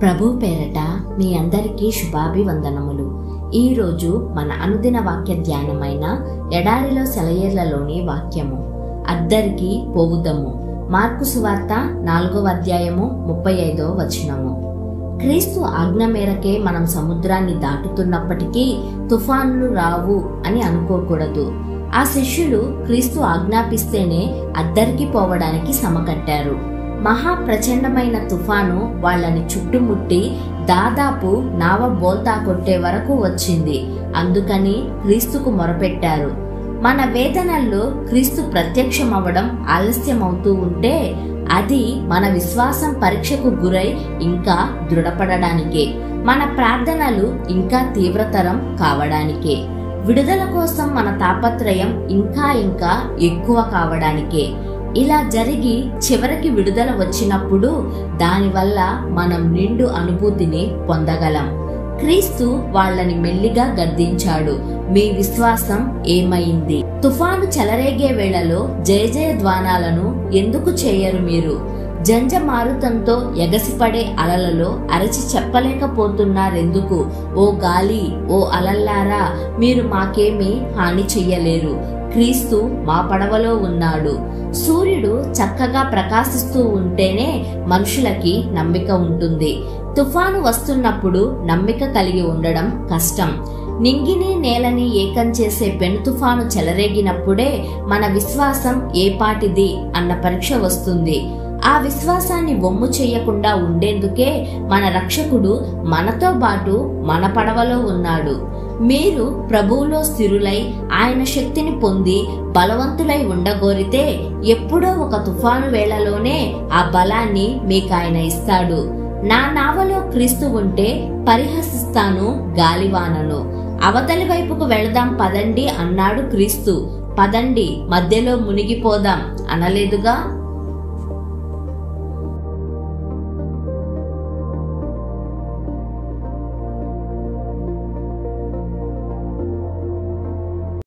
ప్రభు పేరట మీ అందరికీ శుభాభివందనములు. ఈరోజు మన అనుదిన వాక్య ధ్యానమైన ఎడారిలో సెలయేర్లలోని వాక్యము. అద్దరికి పోవుదము. మార్కు సువార్త 4వ అధ్యాయము 35వ వచనము. క్రీస్తు ఆజ్ఞ మేరకే మనం సముద్రాన్ని దాటుతున్నప్పటికీ తుఫానులు రావు అని అనుకోకూడదు. ఆ శిష్యులు క్రీస్తు ఆజ్ఞాపిస్తేనే అద్దరికి పోవడానికి సమకట్టారు. మహా ప్రచండమైన తుఫాను వాళ్ళని చుట్టుముట్టి దాదాపు నావ బోల్తా కొట్టే వరకు వచ్చింది. అందుకని క్రీస్తుకు మొరపెట్టారు. మన వేదనల్లో క్రీస్తు ప్రత్యక్షమవ్వడం ఆలస్యమవుతూ ఉంటే అది మన విశ్వాసం పరీక్షకు గురై ఇంకా దృఢపడడానికే, మన ప్రార్థనలు ఇంకా తీవ్రతరం కావడానికే, విడుదల కోసం మన తాపత్రయం ఇంకా ఎక్కువ కావడానికే. ఇలా జరిగి చివరికి విడుదల వచ్చినప్పుడు దానివల్ల మనం నిండు అనుభూతిని పొందగలం. క్రీస్తు వాళ్ళని మెల్లిగా గద్దించాడు. మీ విశ్వాసం ఏమైంది? తుఫాను చెలరేగే వేళలో జయ ధ్వానాలను ఎందుకు చేయరు మీరు? జంజమారుతంతో ఎగసిపడే అలలలో అరచి చెప్పలేకపోతున్నారెందుకు? ఓ గాలి, ఓ అలల్లారా, మీరు మాకేమీ హాని చెయ్యలేరు. క్రీస్తు మా పడవలో ఉన్నాడు. సూర్యుడు చక్కగా ప్రకాశిస్తూ ఉంటేనే మనుషులకి నమ్మిక ఉంటుంది. తుఫాను వస్తున్నప్పుడు నమ్మిక కలిగి ఉండడం కష్టం. నింగిని నేలని ఏకం చేసే పెను తుఫాను చెలరేగినప్పుడే మన విశ్వాసం ఏపాటిది అన్న పరీక్ష వస్తుంది. ఆ విశ్వాసాన్ని వమ్ము చేయకుండా ఉండేందుకే మన రక్షకుడు మనతో పాటు మన పడవలో ఉన్నాడు. మీరు ప్రభువులో స్థిరులై ఆయన శక్తిని పొంది బలవంతులై ఉండగోరితే ఎప్పుడో ఒక తుఫాను వేళలోనే ఆ బలాన్ని మీకు ఆయన ఇస్తాడు. నా నావలో క్రీస్తు ఉంటే పరిహసిస్తాను గాలివానను. అవతలి వైపుకు వెళదాం పదండి అన్నాడు క్రీస్తు. పదండి, మధ్యలో మునిగిపోదాం అనలేదుగా.